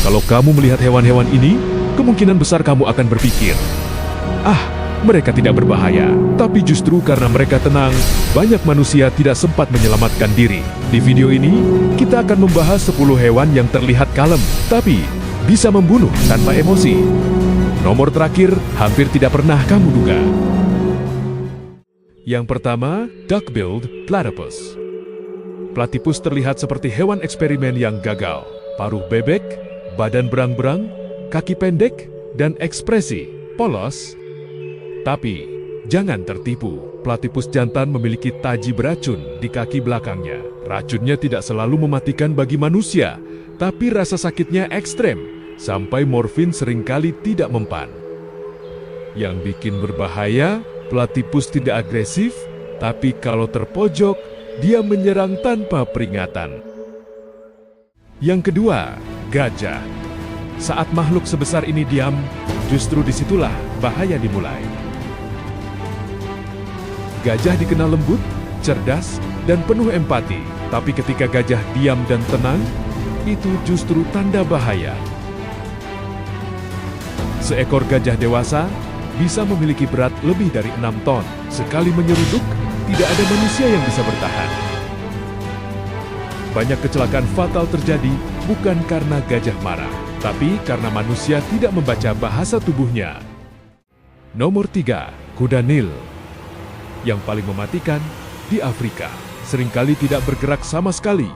Kalau kamu melihat hewan-hewan ini, kemungkinan besar kamu akan berpikir, mereka tidak berbahaya. Tapi justru karena mereka tenang, banyak manusia tidak sempat menyelamatkan diri. Di video ini, kita akan membahas 10 hewan yang terlihat kalem, tapi bisa membunuh tanpa emosi. Nomor terakhir, hampir tidak pernah kamu duga. Yang pertama, duck-billed platypus. Platypus terlihat seperti hewan eksperimen yang gagal. Paruh bebek, badan berang-berang, kaki pendek, dan ekspresi polos. Tapi, jangan tertipu. Platypus jantan memiliki taji beracun di kaki belakangnya. Racunnya tidak selalu mematikan bagi manusia, tapi rasa sakitnya ekstrem, sampai morfin seringkali tidak mempan. Yang bikin berbahaya, platypus tidak agresif, tapi kalau terpojok, dia menyerang tanpa peringatan. Yang kedua, gajah. Saat makhluk sebesar ini diam, justru disitulah bahaya dimulai. Gajah dikenal lembut, cerdas, dan penuh empati. Tapi ketika gajah diam dan tenang, itu justru tanda bahaya. Seekor gajah dewasa bisa memiliki berat lebih dari 6 ton. Sekali menyeruduk, tidak ada manusia yang bisa bertahan. Banyak kecelakaan fatal terjadi bukan karena gajah marah, tapi karena manusia tidak membaca bahasa tubuhnya. Nomor 3, kuda Nil. Yang paling mematikan di Afrika, seringkali tidak bergerak sama sekali.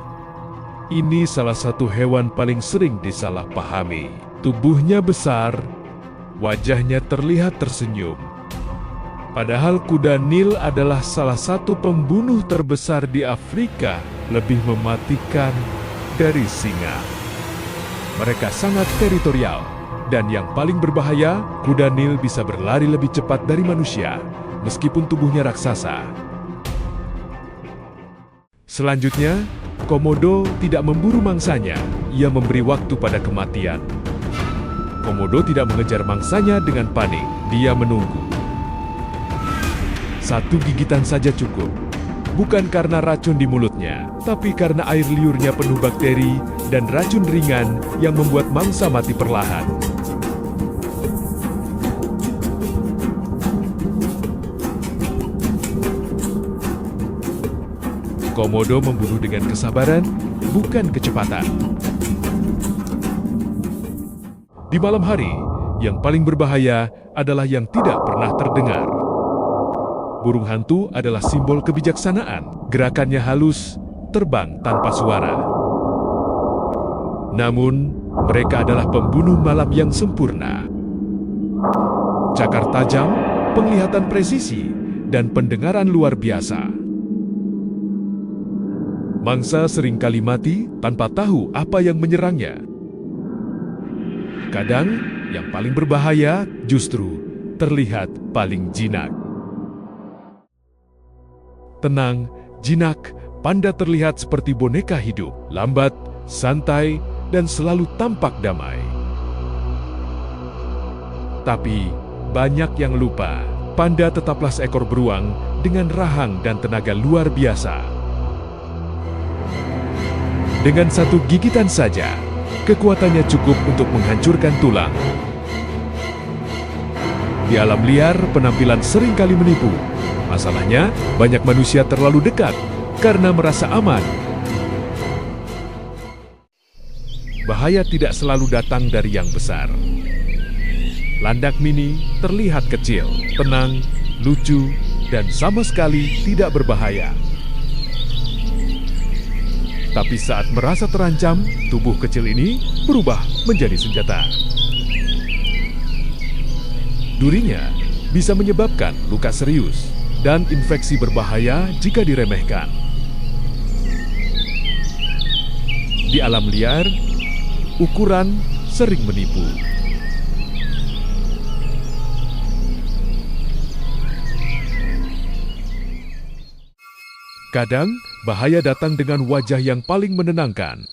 Ini salah satu hewan paling sering disalahpahami. Tubuhnya besar, wajahnya terlihat tersenyum. Padahal kuda Nil adalah salah satu pembunuh terbesar di Afrika, lebih mematikan dari singa. Mereka sangat teritorial, dan yang paling berbahaya, kuda Nil bisa berlari lebih cepat dari manusia, meskipun tubuhnya raksasa. Selanjutnya, Komodo tidak memburu mangsanya, ia memberi waktu pada kematian. Komodo tidak mengejar mangsanya dengan panik, dia menunggu. Satu gigitan saja cukup, bukan karena racun di mulutnya, tapi karena air liurnya penuh bakteri dan racun ringan yang membuat mangsa mati perlahan. Komodo membunuh dengan kesabaran, bukan kecepatan. Di malam hari, yang paling berbahaya adalah yang tidak pernah terdengar. Burung hantu adalah simbol kebijaksanaan. Gerakannya halus, terbang tanpa suara. Namun, mereka adalah pembunuh malam yang sempurna. Cakar tajam, penglihatan presisi, dan pendengaran luar biasa. Mangsa seringkali mati tanpa tahu apa yang menyerangnya. Kadang, yang paling berbahaya justru terlihat paling jinak. Tenang, jinak, panda terlihat seperti boneka hidup, lambat, santai, dan selalu tampak damai. Tapi, banyak yang lupa, panda tetaplah seekor beruang dengan rahang dan tenaga luar biasa. Dengan satu gigitan saja, kekuatannya cukup untuk menghancurkan tulang. Di alam liar, penampilan seringkali menipu. Masalahnya, banyak manusia terlalu dekat karena merasa aman. Bahaya tidak selalu datang dari yang besar. Landak mini terlihat kecil, tenang, lucu, dan sama sekali tidak berbahaya. Tapi saat merasa terancam, tubuh kecil ini berubah menjadi senjata. Durinya bisa menyebabkan luka serius dan infeksi berbahaya jika diremehkan. Di alam liar, ukuran sering menipu. Kadang, bahaya datang dengan wajah yang paling menenangkan.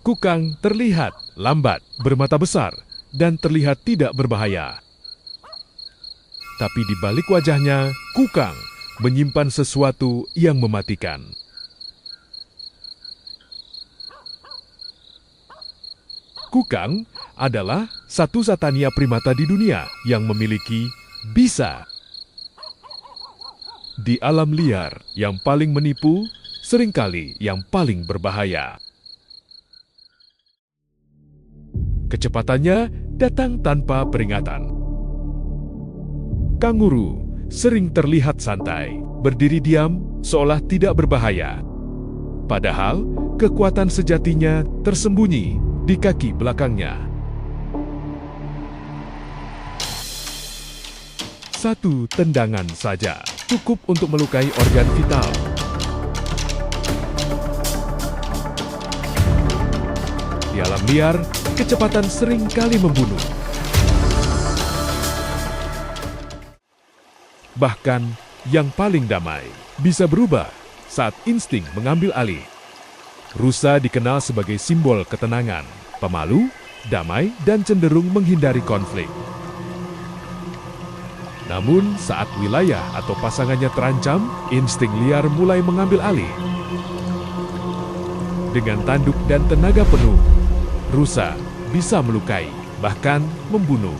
Kukang terlihat lambat, bermata besar, dan terlihat tidak berbahaya. Tapi di balik wajahnya, kukang menyimpan sesuatu yang mematikan. Kukang adalah satu satania primata di dunia yang memiliki bisa. Di alam liar, yang paling menipu seringkali yang paling berbahaya. Kecepatannya datang tanpa peringatan. Kanguru sering terlihat santai, berdiri diam seolah tidak berbahaya. Padahal kekuatan sejatinya tersembunyi di kaki belakangnya. Satu tendangan saja cukup untuk melukai organ vital. Di alam liar, kecepatan sering kali membunuh. Bahkan yang paling damai bisa berubah saat insting mengambil alih. Rusa dikenal sebagai simbol ketenangan, pemalu, damai, dan cenderung menghindari konflik. Namun saat wilayah atau pasangannya terancam, insting liar mulai mengambil alih. Dengan tanduk dan tenaga penuh, rusa bisa melukai, bahkan membunuh.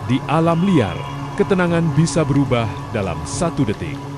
Di alam liar, ketenangan bisa berubah dalam 1 detik.